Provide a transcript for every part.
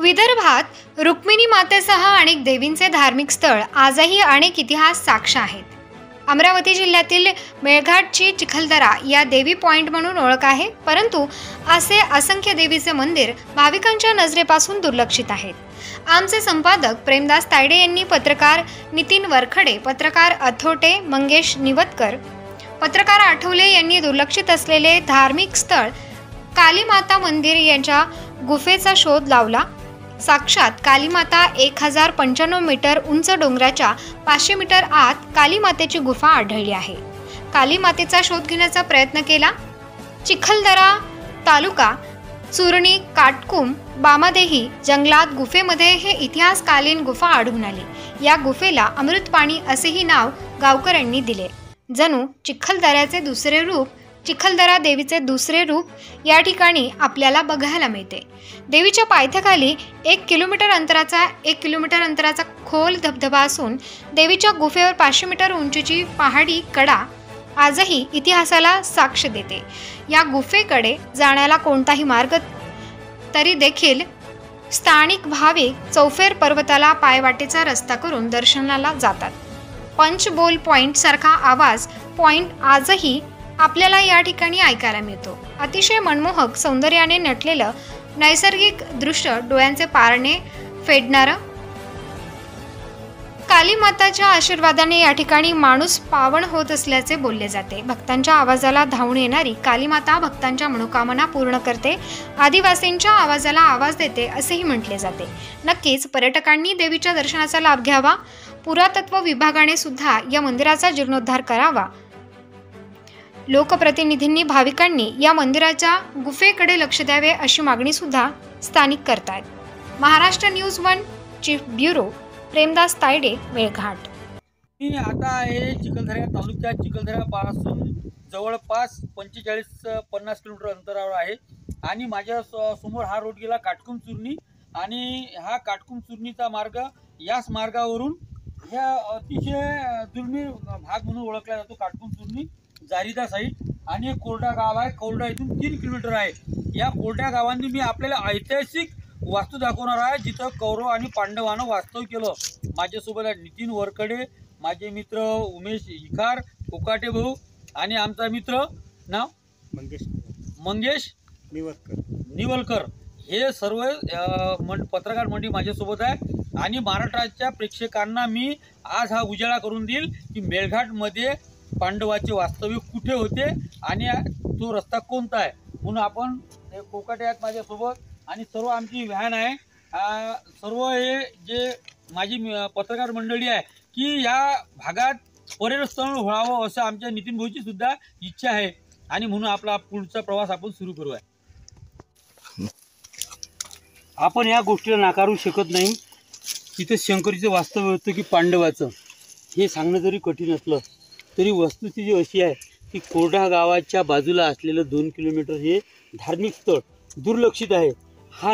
विदर्भात रुक्मिणी मातेसह अनेक देवींचे धार्मिक स्थळ आजही अनेक इतिहास साक्ष आहेत। अमरावती जिल्ह्यातील मेळघाटची चिखलदरा या देवी पॉइंट म्हणून ओळख आहे, परंतु असे असंख्य देवीचे मंदिर भाविकांच्या नजरेपासून दुर्लक्षित आहेत। आमचे संपादक प्रेमदास तायडे यांनी पत्रकार नितीन वरखडे, पत्रकार अथोटे मंगेश निवतकर, पत्रकार आठवले यांनी दुर्लक्षित असलेले धार्मिक स्थळ कालीमाता मंदिर यांच्या गुफेचा शोध लावला। साक्षात कालीमाता 1095 मीटर उंच डोंगराच्या 500 मीटर आत कालीमातेची गुफा आढळली आहे। कालीमातेचा शोध घेण्याचा प्रयत्न केला। चिखलदरा तालुका चुरणी काटकुम बामादेही जंगलात गुफेमध्ये हे इतिहासकालीन गुफा आढळून आली। या गुफेला अमृत पाणी असेही नाव गावकऱ्यांनी दिले। जणू चिखलदऱ्याचे दुसरे रूप, चिखलदरा देवीचे दुसरे रूप या ठिकाणी आपल्याला बघायला मिळते। देवीच्या पायथ्याखाली 1 किलोमीटर अंतराचा खोल धबधबा असून देवीच्या गुफेवर 500 मीटर उंचीची पहाडी कडा आजही इतिहासाला साक्ष देते। या गुफेकडे जाण्याला कोणताही मार्ग तरी देखील स्थानिक भाविक चौफेर पर्वताला पायवाटेचा रस्ता करून दर्शनाला जातात। पंचबोल पॉइंट सारखा आवाज पॉइंट आजही आपल्याला या ठिकाणी ऐकायला मिळतो। अतिशय मनमोहक सौंदर्याने नटलेलं नैसर्गिक दृश्य डोळ्यांचे पारणे फेडणारं। कालीमाताच्या आशीर्वादाने या ठिकाणी माणूस पावन होत असल्याचे बोलले जाते। भक्तांच्या आवाजाला धावून येणारी कालीमाता भक्तांच्या मनोकामना पूर्ण करते, आदिवासींच्या आवाजाला आवाज देते असेही म्हटले जाते। नक्कीच पर्यटकांनी देवीच्या दर्शनाचा लाभ घ्यावा। पुरातत्व विभागाने सुद्धा या मंदिराचा जीर्णोद्धार करावा। लोकप्रतिनिधींनी भाविकांनी या मंदिराच्या गुफेकडे लक्ष द्यावे अशी मागणी सुद्धा स्थानिक करतात। Maharashtra news 1 chief bureau Premdas Tayde, Melghat. मी आता आहे चिखलदरा तालुक्यात चिखलदऱ्यापासून जवळपास 45-50 किलोमीटर अंतरावर आहे आणि माझ्या समोर हा रोड गेला काटकुम चुरणी आणि हा काटकुम चुरणीचा मार्ग याच मार्गावरून ह्या अतिशय दुर्मिळ भाग म्हणून ओळखला जातो काटकुम चुरणी जारीदा साईड आणि कोरडा गाव आहे। कोरडा इथून 3 किलोमीटर आहे। या कोरड्या गावांनी मी आपल्याला ऐतिहासिक वास्तू दाखवणार आहे जिथं कौरव आणि पांडवानं वास्तव केलं। माझ्यासोबत आहे नितीन वरखडे, माझे मित्र उमेश इखार, कोकाटे भाऊ आणि आमचा मित्र नाव मंगेश निवलकर। हे सर्व पत्रकार मंडळी माझ्यासोबत आहे आणि महाराष्ट्राच्या प्रेक्षकांना मी आज हा उजाळा करून देईल की मेळघाटमध्ये पांडवाचे वास्तव्य कुठे होते आणि तो रस्ता कोणता आहे। म्हणून आपण कोकाटे आहेत माझ्यासोबत आणि सर्व आमची व्हॅन आहे। सर्व हे जे माझी पत्रकार मंडळी आहे की या भागात पर्यटनस्थळ व्हावं असं आमच्या नितीन भाऊची सुद्धा इच्छा आहे आणि म्हणून आपला पुढचा प्रवास आपण सुरू करूया। आपण या गोष्टीला नाकारू शकत नाही। तिथे शंकरीचं वास्तव्य होतं की पांडवाचं हे सांगणं जरी कठीण असलं तरी वस्तुस्थिती अशी आहे की कोरडा गावाच्या बाजूला असलेलं 2 किलोमीटर हे धार्मिक स्थळ दुर्लक्षित आहे। हा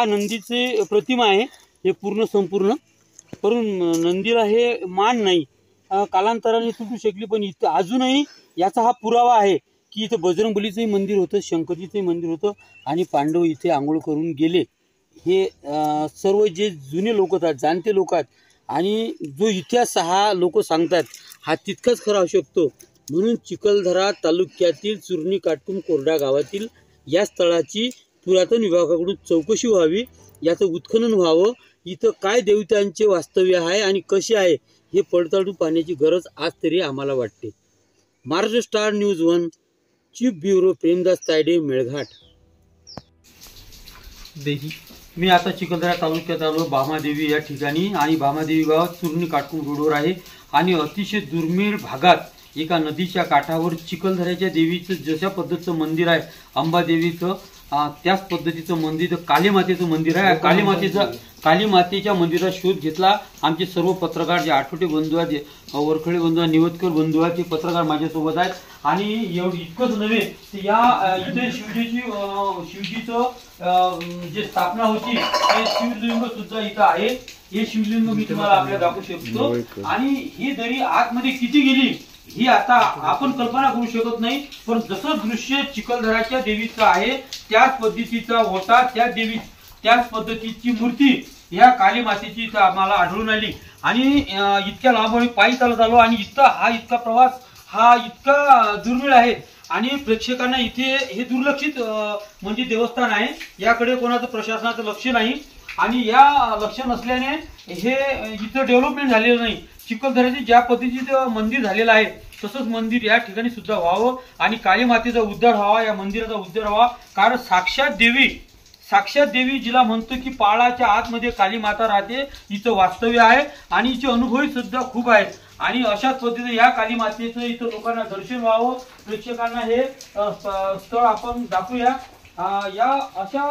नंदीचे प्रतिमा आहे हे संपूर्ण, परंतु नंदीला हे मान नाही, कालांतराने तुटू शकली, पण इथं अजूनही याचा हा पुरावा आहे की इथं बजरंगबलीचंही मंदिर होतं, शंकरजीचंही मंदिर होतं आणि पांडव इथे आंघोळ करून गेले। हे सर्व जे जुने लोक आहेत, जाणते लोक आहेत आणि जो इतिहास हा लोक सांगतात हा तितकाच खरा असू शकतो। म्हणून चिखलदरा तालुक्यातील चुरणी काटकुम कोरडा गावातील या स्थळाची पुरातन विभागाकडून चौकशी व्हावी, याचं उत्खनन व्हावं, इथं काय देवतांचे वास्तव्य आहे आणि कसे आहे हे पडताळून पाहण्याची गरज आज तरी आम्हाला वाटते। Maharashtra star news 1 chief bureau Premdas Tayde, Melghat. मी आता चिखलदरा तालुक्यात आलो बामादेवी या ठिकाणी आणि बामादेवी गाव चुरणी काटकुम रोडवर आहे आणि अतिशय दुर्मिळ भागात एका नदीच्या काठावर चिखलदऱ्याच्या देवीचं जशा पद्धतीचं मंदिर आहे अंबादेवीचं त्याच पद्धतीचं मंदिर कालीमातेचं मंदिर आहे। कालीमातेच्या मंदिरात शोध घेतला। आमचे सर्व पत्रकार जे आठवटे बंधू आहेत, वरखडे बंधू, निवतकर बंधू आहेत, ते पत्रकार माझ्यासोबत आहेत आणि इतकंच नव्हे तर या इथे शिवजीचं जे स्थापना होती ते शिवलिंग सुद्धा इथं आहे। हे शिवलिंग मी तुम्हाला आपल्याला दाखवू शकतो आणि ही दरी आतमध्ये किती गेली ही आता आपण कल्पना करू शकत नाही, पण जसं दृश्य चिखलदराच्या देवीचं आहे त्याच पद्धतीचा होता, त्या देवी त्याच पद्धतीची मूर्ती या काली मातेची इथं आम्हाला आढळून आली आणि इतक्या लांब पायी चालत आलो आणि इतका प्रवास हा इतका दुर्मिळ आहे आणि प्रेक्षकांना इथे हे दुर्लक्षित म्हणजे देवस्थान आहे, याकडे कोणाचं प्रशासनाचं लक्ष नाही आणि या लक्ष नसल्याने हे इथं डेव्हलपमेंट झालेलं नाही। चिखलदऱ्याचे ज्या पद्धतीचं मंदिर झालेलं आहे तसंच मंदिर या ठिकाणी सुद्धा व्हावं आणि काली मातेचा उद्धार व्हावा, या मंदिराचा उद्धार व्हावा, कारण साक्षात देवी जिला म्हणतो की पाळाच्या आतमध्ये काली माता राहते, हिचं वास्तव्य आहे आणि हिचे अनुभवी सुद्धा खूप आहेत आणि अशाच पद्धतीने या काली मातेचं इथं लोकांना दर्शन व्हावं, प्रेक्षकांना हे स्थळ आपण दाखवूया। या अशा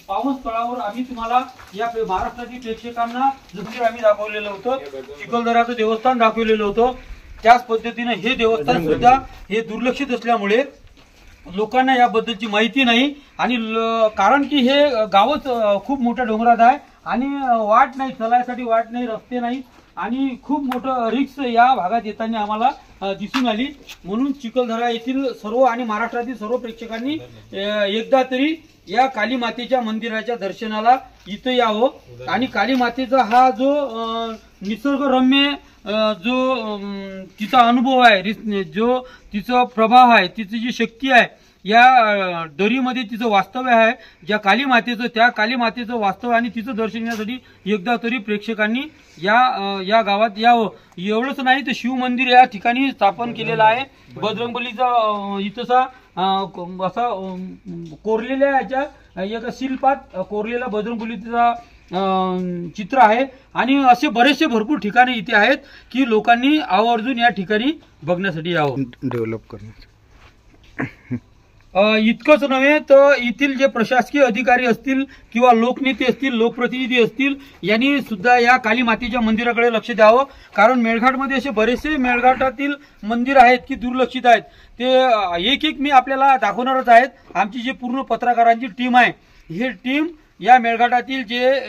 पावन स्थळावर आम्ही तुम्हाला या महाराष्ट्रातील प्रेक्षकांना जसं आम्ही दाखवलेलं होतं, चिखलदऱ्याचं देवस्थान दाखवलेलं होतं, त्याच पद्धतीने हे देवस्थान सुद्धा हे दुर्लक्षित असल्यामुळे लोकांना याबद्दलची माहिती नाही आणि कारण की हे गावच खूप मोठ्या डोंगरात आहे आणि वाट नाही, चालायसाठी वाट नाही, रस्ते नाही आणि खूप मोठं रिक्स या भागात येताना आम्हाला दिसून आली। म्हणून चिखलदरा येथील सर्व आणि महाराष्ट्रातील सर्व प्रेक्षकांनी एकदा तरी या काली मातेच्या मंदिराच्या दर्शनाला इथं यावं आणि काली मातेचा हा जो निसर्गरम्य जो तिचा अनुभव आहे, जो तिचा प्रभाव आहे, तिची जी शक्ती आहे, या दरीमध्ये तिचं वास्तव्य आहे ज्या काली मातेचं वास्तव्य आणि तिचं दर्शन घेण्यासाठी एकदा तरी प्रेक्षकांनी या गावात यावं। एवढंच नाही तर शिव मंदिर या ठिकाणी स्थापन केलेलं आहे, बजरंगबलीचा इथंसा असा कोरलेल्या याच्या एका शिल्पात कोरलेला बजरंगबलीचा चित्र आहे आणि असे बरेचसे भरपूर ठिकाणे इथे आहेत की लोकांनी आवर्जून या ठिकाणी बघण्यासाठी यावं, डेव्हलप करण्यासाठी। इतकंच नव्हे तर येथील जे प्रशासकीय अधिकारी असतील किंवा लोकनेते असतील, लोकप्रतिनिधी असतील, यांनी सुद्धा या काली मातेच्या मंदिराकडे लक्ष द्यावं, कारण मेळघाटमध्ये असे बरेचसे मेळघाटातील मंदिर आहेत की दुर्लक्षित आहेत, ते एक मी आपल्याला दाखवणारच आहेत। आमची जी पूर्ण पत्रकारांची टीम आहे, ही टीम या मेळघाटातील जे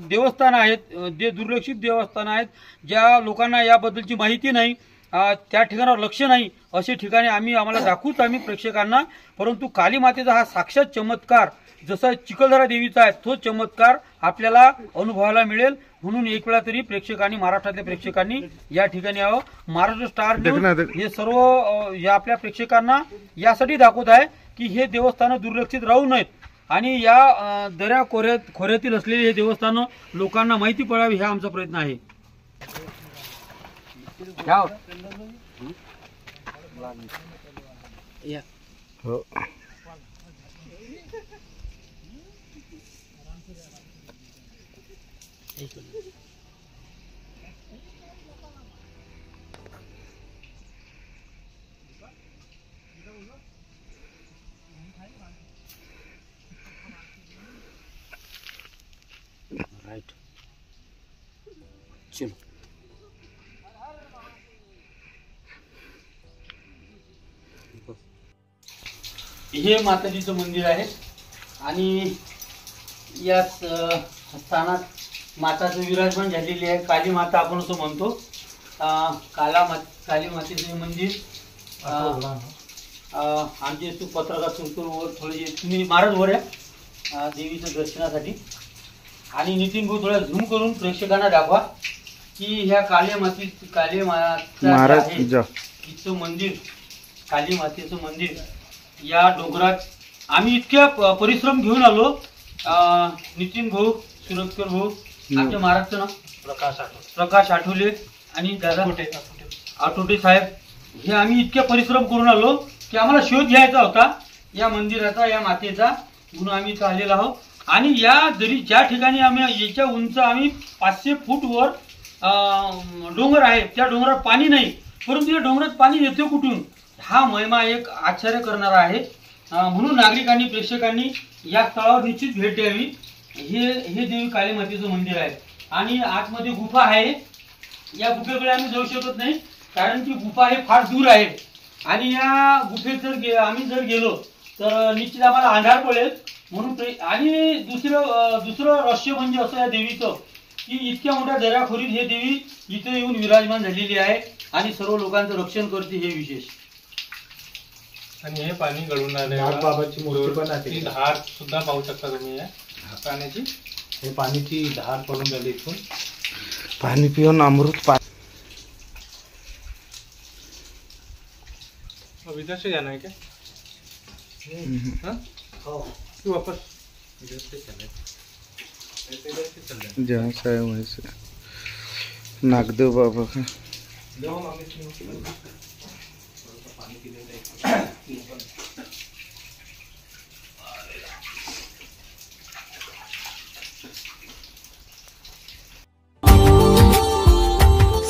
देवस्थान आहेत, जे दुर्लक्षित देवस्थान आहेत, ज्या लोकांना याबद्दलची माहिती नाही, त्या ठिकाणावर लक्ष नाही, असे ठिकाणी आम्हाला दाखवूच आम्ही प्रेक्षकांना। परंतु काली मातेचा हा साक्षात चमत्कार जसा चिखलदरा देवीचा आहे तोच चमत्कार आपल्याला अनुभवायला मिळेल, म्हणून एक वेळा तरी प्रेक्षकांनी, महाराष्ट्रातल्या प्रेक्षकांनी या ठिकाणी यावं। महाराष्ट्र स्टार न्यूज हे सर्व या आपल्या प्रेक्षकांना यासाठी दाखवत आहे की हे देवस्थान दुर्लक्षित राहू नयेत आणि या दऱ्या खोऱ्यातील असलेले हे देवस्थान लोकांना माहिती पडावी, हा आमचा प्रयत्न आहे। हो राइट, चलो। हे माताजीचं मंदिर आहे आणि या स्थानात माताचं विराजमान झालेली आहे, काली माता आपण असं म्हणतो। काली मातेचं मंदिर आमचे पत्रकार सुरतूर थोडे तुम्ही महाराज वर या देवीच्या दर्शनासाठी आणि नितीन भाऊ थोडा झूम करून प्रेक्षकांना दाखवा की ह्या काली मातेचं मंदिर, काली मातेचं मंदिर या डोंगरात आम्ही इतक्या परिश्रम घेऊन आलो। नितीन भाऊ, सुरतकर भाऊ, आमच्या महाराजचं नाव प्रकाश आठवले आणि दादा आठवटे साहेब, हे आम्ही इतक्या परिश्रम करून आलो की आम्हाला शोध घ्यायचा होता या मंदिराचा, या मातेचा, म्हणून आम्ही इथं आलेलो आहोत। आणि या ज्या ठिकाणी आम्ही याच्या उंच आम्ही 500 फूट वर डोंगर आहे, त्या डोंगरात पाणी नाही, परंतु या डोंगरात पाणी येते कुठून, हा महिमा एक आश्चर्य करणारा आहे। म्हणून नागरिकांनी, प्रेक्षकांनी या स्थळावर निश्चित भेट द्यावी। हे देवी काली मातेचं मंदिर आहे आणि आतमध्ये गुफा आहे, या गुफेकडे आम्ही जाऊ शकत नाही कारण की गुफा हे फार दूर आहे आणि या गुफेत आम्ही जर गेलो तर निश्चित आम्हाला अंधार पडेल। म्हणून आणि दुसरं रहस्य म्हणजे असं या देवीचं की इतक्या मोठ्या दऱ्याखोरीत हे देवी इथे येऊन विराजमान झालेली आहे आणि सर्व लोकांचं रक्षण करते, हे विशेष। आणि हे पाणी गळून आले, बाबाची मूर्ती पण आहे, हार सुद्धा पाहू शकता तुम्ही। पाण्याची हे पाण्याची धार पडून झाली इथून. पाणी पिऊन अमृत पा इधर से जाना है क्या? हाँ तू वापस इधर से चले. इधर से चल रहा जहाँ से आए वहीं से नागदेव बाबा का. जाओ मामी पानी पीने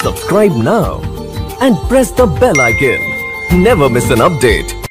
Subscribe now and press the bell icon. Never miss an update.